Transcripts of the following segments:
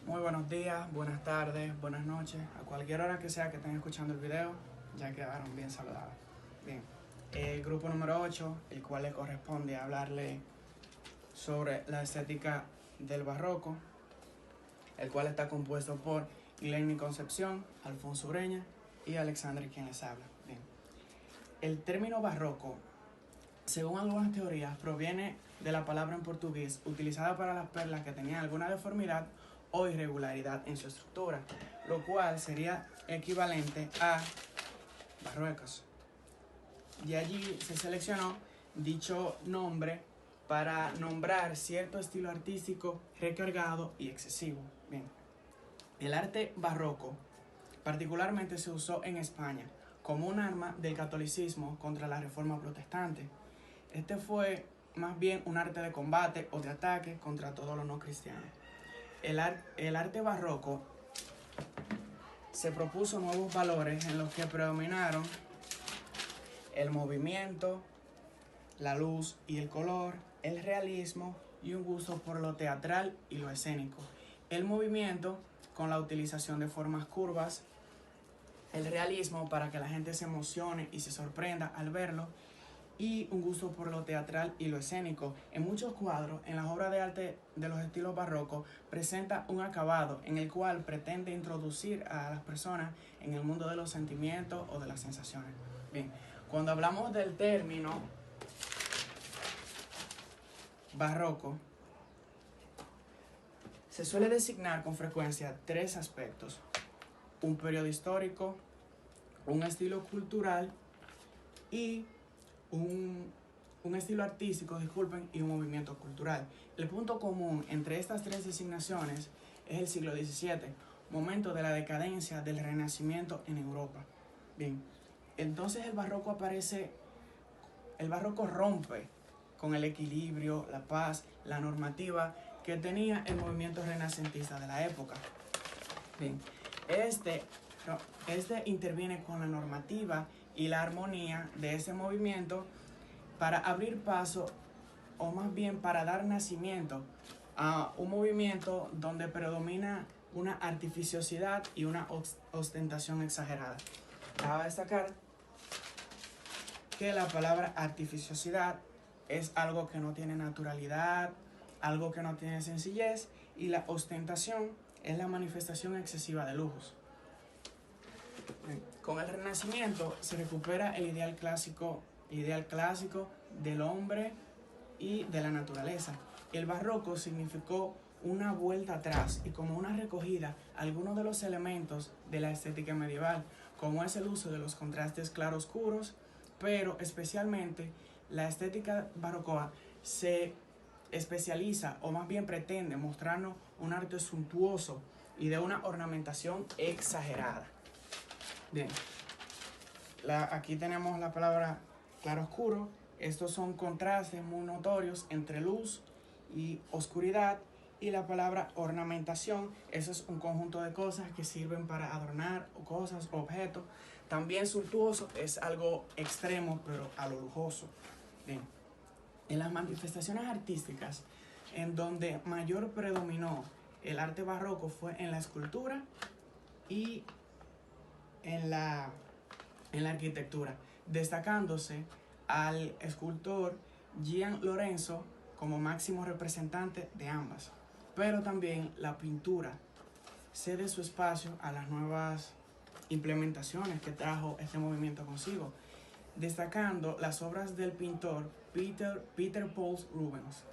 Muy buenos días, buenas tardes, buenas noches, a cualquier hora que sea que estén escuchando el video, ya quedaron bien saludados. Bien, el grupo número 8, el cual le corresponde hablarle sobre la estética del barroco, el cual está compuesto por Glenny Concepción, Alfonso Ureña y Alexandre quien les habla. Bien, el término barroco, según algunas teorías, proviene de la palabra en portugués utilizada para las perlas que tenían alguna deformidad o irregularidad en su estructura, lo cual sería equivalente a barrocos. De allí se seleccionó dicho nombre para nombrar cierto estilo artístico recargado y excesivo. Bien, el arte barroco particularmente se usó en España como un arma del catolicismo contra la reforma protestante. Este fue más bien un arte de combate o de ataque contra todo lo no cristiano. El arte barroco se propuso nuevos valores en los que predominaron el movimiento, la luz y el color, el realismo y un gusto por lo teatral y lo escénico. El movimiento con la utilización de formas curvas, el realismo para que la gente se emocione y se sorprenda al verlo, y un gusto por lo teatral y lo escénico. En muchos cuadros, en las obras de arte de los estilos barrocos, presenta un acabado en el cual pretende introducir a las personas en el mundo de los sentimientos o de las sensaciones. Bien, cuando hablamos del término barroco, se suele designar con frecuencia tres aspectos: un periodo histórico, un estilo cultural y un estilo artístico, y un movimiento cultural. El punto común entre estas tres designaciones es el siglo XVII, momento de la decadencia del Renacimiento en Europa. Bien, entonces el barroco rompe con el equilibrio, la paz, la normativa que tenía el movimiento renacentista de la época. Bien, este interviene con la normativa y la armonía de ese movimiento para abrir paso, o más bien para dar nacimiento a un movimiento donde predomina una artificiosidad y una ostentación exagerada. Cabe destacar que la palabra artificiosidad es algo que no tiene naturalidad, algo que no tiene sencillez, y la ostentación es la manifestación excesiva de lujos. Con el Renacimiento se recupera el ideal clásico del hombre y de la naturaleza. El barroco significó una vuelta atrás y como una recogida a algunos de los elementos de la estética medieval, como es el uso de los contrastes claroscuros, pero especialmente la estética barroca se especializa, o más bien pretende mostrarnos un arte suntuoso y de una ornamentación exagerada. Bien, aquí tenemos la palabra claroscuro. Estos son contrastes muy notorios entre luz y oscuridad. Y la palabra ornamentación, eso es un conjunto de cosas que sirven para adornar cosas, objetos. También suntuoso es algo extremo, pero a lo lujoso. Bien, en las manifestaciones artísticas, en donde mayor predominó el arte barroco fue en la escultura y en la arquitectura, destacándose al escultor Gian Lorenzo como máximo representante de ambas. Pero también la pintura cede su espacio a las nuevas implementaciones que trajo este movimiento consigo, destacando las obras del pintor Peter Paul Rubens.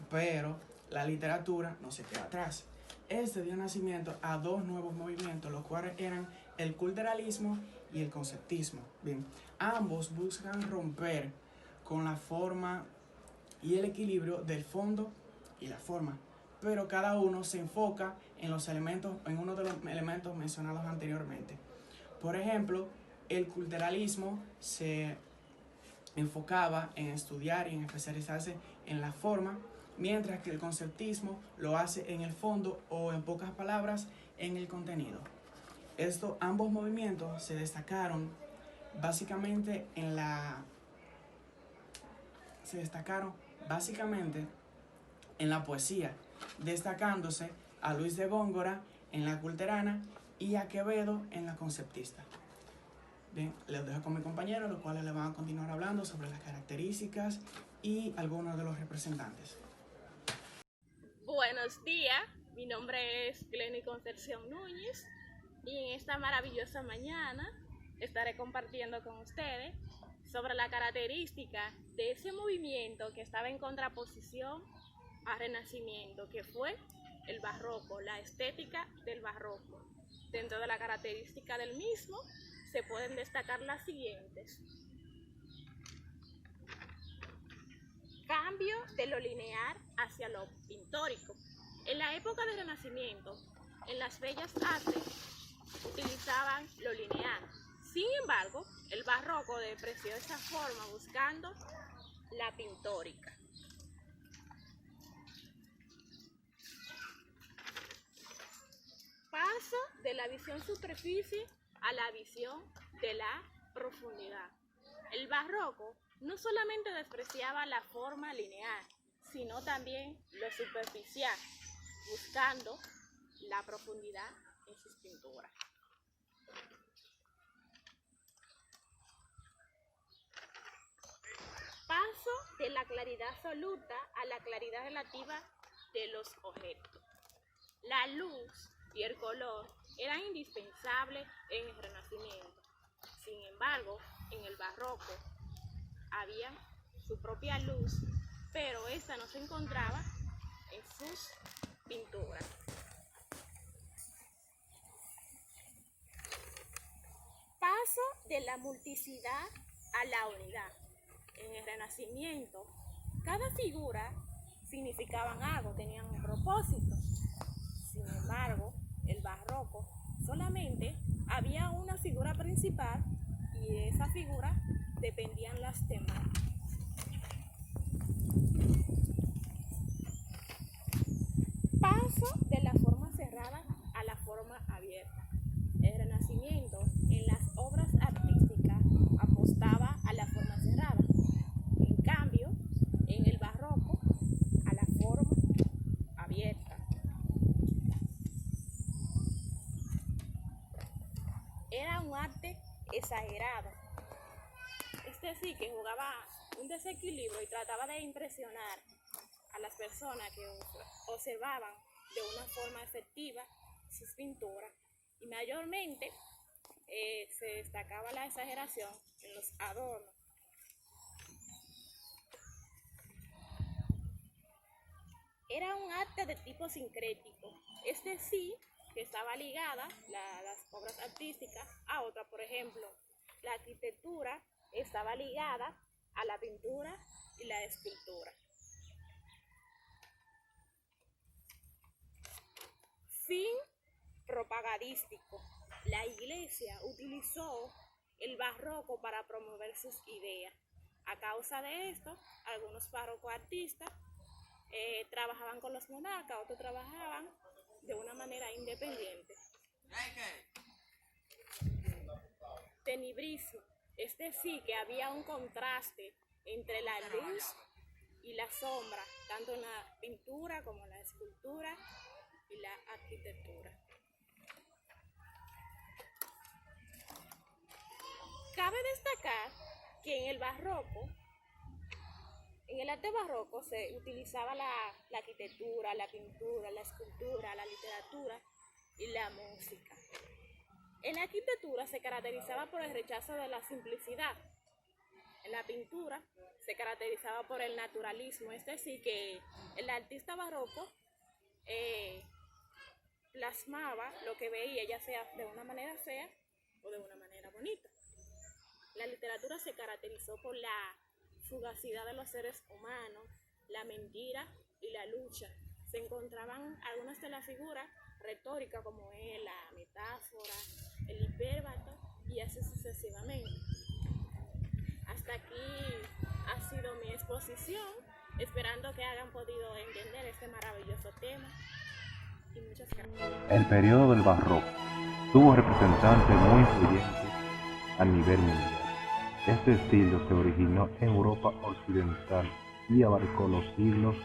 Pero la literatura no se queda atrás. Este dio nacimiento a dos nuevos movimientos, los cuales eran el culturalismo y el conceptismo. Bien, ambos buscan romper con la forma y el equilibrio del fondo y la forma, pero cada uno se enfoca en uno de los elementos mencionados anteriormente. Por ejemplo, el culturalismo se enfocaba en estudiar y en especializarse en la forma, mientras que el conceptismo lo hace en el fondo, o en pocas palabras, en el contenido. Ambos movimientos se destacaron básicamente en la poesía, destacándose a Luis de Góngora en la Culterana y a Quevedo en la Conceptista. Bien, les dejo con mis compañeros, los cuales les van a continuar hablando sobre las características y algunos de los representantes. Buenos días, mi nombre es Glenny Concepción Núñez y en esta maravillosa mañana estaré compartiendo con ustedes sobre la característica de ese movimiento que estaba en contraposición al Renacimiento, que fue el barroco, la estética del barroco. Dentro de la característica del mismo se pueden destacar las siguientes. Cambio de lo lineal hacia lo pintórico. En la época del Renacimiento, en las bellas artes utilizaban lo lineal. Sin embargo, el barroco despreció esa forma buscando la pintórica. Paso de la visión superficie a la visión de la profundidad. El barroco no solamente despreciaba la forma lineal, sino también lo superficial, buscando la profundidad en sus pinturas. Paso de la claridad absoluta a la claridad relativa de los objetos. La luz y el color eran indispensables en el Renacimiento. Sin embargo, en el barroco había su propia luz, pero esta no se encontraba en sus pinturas. Paso de la multiplicidad a la unidad. En el Renacimiento, cada figura significaba algo, tenían un propósito. Sin embargo, el barroco solamente había una figura principal y de esa figura dependían las demás. Paso de la forma cerrada a la forma abierta. El Renacimiento en las obras artísticas apostaba a la forma cerrada. En cambio, en el barroco a la forma abierta. Era un arte exagerado. Este sí que jugaba un desequilibrio y trataba de impresionar a las personas que observaban de una forma efectiva sus pinturas, y mayormente se destacaba la exageración en los adornos. Era un arte de tipo sincrético, es decir, que estaba ligada las obras artísticas a otras. Por ejemplo, la arquitectura estaba ligada a la pintura y la escultura. Fin propagandístico. La Iglesia utilizó el barroco para promover sus ideas. A causa de esto, algunos párrocos artistas trabajaban con los monarcas, otros trabajaban de una manera independiente. Tenebrismo, es decir, que había un contraste entre la luz y la sombra, tanto en la pintura como en la escultura y la arquitectura. Cabe destacar que en el arte barroco se utilizaba la arquitectura, la pintura, la escultura, la literatura y la música. En la arquitectura se caracterizaba por el rechazo de la simplicidad. En la pintura se caracterizaba por el naturalismo, es decir, que el artista barroco plasmaba lo que veía, ya sea de una manera fea o de una manera bonita. La literatura se caracterizó por la fugacidad de los seres humanos, la mentira y la lucha. Se encontraban algunas de las figuras retóricas, como es la metáfora, el hipérbata y así sucesivamente. Hasta aquí ha sido mi exposición, esperando que hayan podido entender este maravilloso tema. Y muchas gracias. El periodo del barroco tuvo representantes muy influyentes a nivel mundial. Este estilo se originó en Europa occidental y abarcó los siglos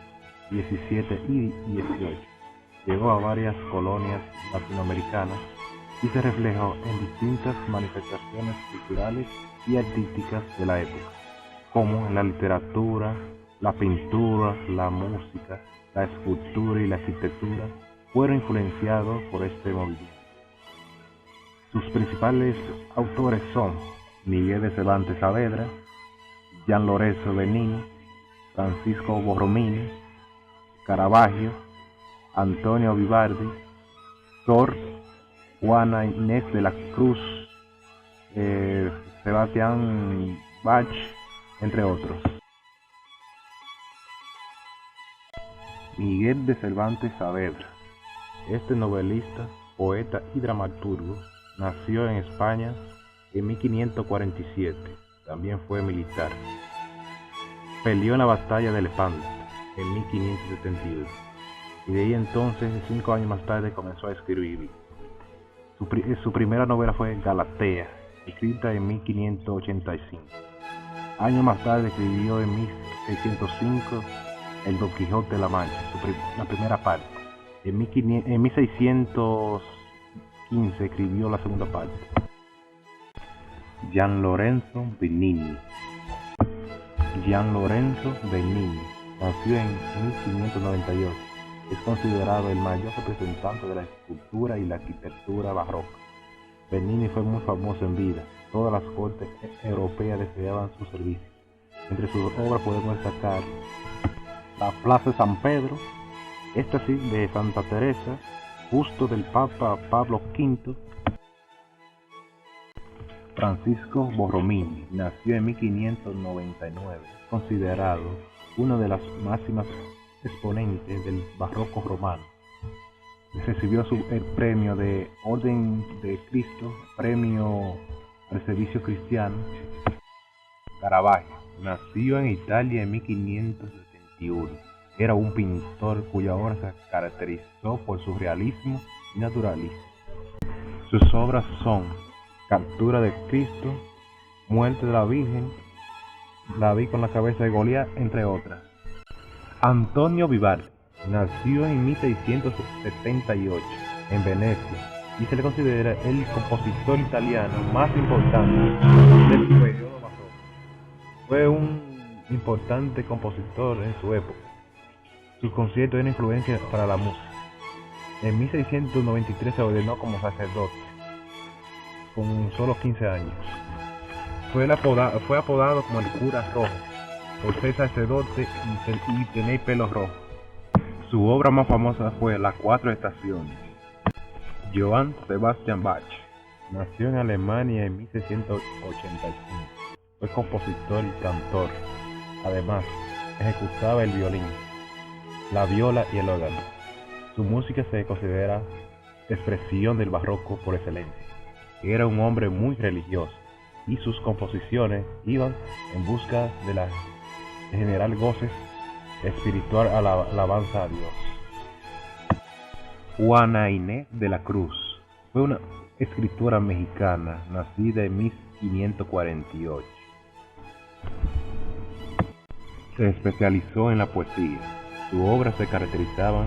XVII y XVIII. llegó a varias colonias latinoamericanas y se reflejó en distintas manifestaciones culturales y artísticas de la época, como en la literatura, la pintura, la música, la escultura y la arquitectura fueron influenciados por este movimiento. Sus principales autores son Miguel de Cervantes Saavedra, Gian Lorenzo Bernini, Francisco Borromini, Caravaggio, Antonio Vivaldi, Sor Juana Inés de la Cruz, Sebastián Bach, entre otros. Miguel de Cervantes Saavedra. Este novelista, poeta y dramaturgo nació en España en 1547. También fue militar. Peleó en la batalla de Lepanto en 1571 y de ahí entonces, 5 años más tarde, comenzó a escribir. Su primera novela fue Galatea, escrita en 1585. Años más tarde escribió en 1605 el Don Quijote de la Mancha, la primera parte. En 1615 escribió la segunda parte. Gian Lorenzo Bernini. Gian Lorenzo Bernini nació en 1598. Es considerado el mayor representante de la escultura y la arquitectura barroca. Bernini fue muy famoso en vida. Todas las cortes europeas deseaban su servicio. Entre sus obras podemos destacar la Plaza de San Pedro, Éxtasis de Santa Teresa, Justo del Papa Pablo V. Francisco Borromini nació en 1599, considerado uno de las máximas exponentes del barroco romano. Recibió el premio de Orden de Cristo, premio al servicio cristiano. Caravaggio nació en Italia en 1571. Era un pintor cuya obra se caracterizó por su realismo y naturalismo. Sus obras son Captura de Cristo, Muerte de la Virgen, La vi con la cabeza de Goliat, entre otras. Antonio Vivaldi nació en 1678 en Venecia y se le considera el compositor italiano más importante del periodo barroco. Fue un importante compositor en su época. Sus conciertos eran influencia para la música. En 1693 se ordenó como sacerdote, con solo 15 años. Fue apodado como el cura rojo, por ser sacerdote y tener pelo rojo. Su obra más famosa fue Las Cuatro Estaciones. Johann Sebastian Bach nació en Alemania en 1685. Fue compositor y cantor. Además, ejecutaba el violín, la viola y el órgano. Su música se considera expresión del barroco por excelencia. Era un hombre muy religioso y sus composiciones iban en busca de generar goces espiritual a la alabanza a Dios. Juana Inés de la Cruz fue una escritora mexicana nacida en 1548. Se especializó en la poesía. Su obra se caracterizaba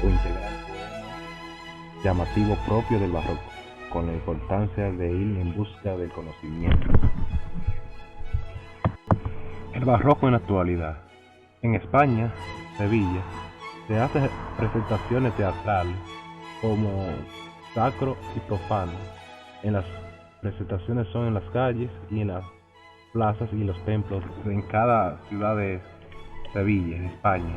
por integrar poemas llamativos propios del barroco, con la importancia de ir en busca del conocimiento. El barroco en la actualidad. En España, Sevilla, se hacen presentaciones teatrales como sacro y profano. Las presentaciones son en las calles y en las plazas y los templos en cada ciudad de Sevilla, en España.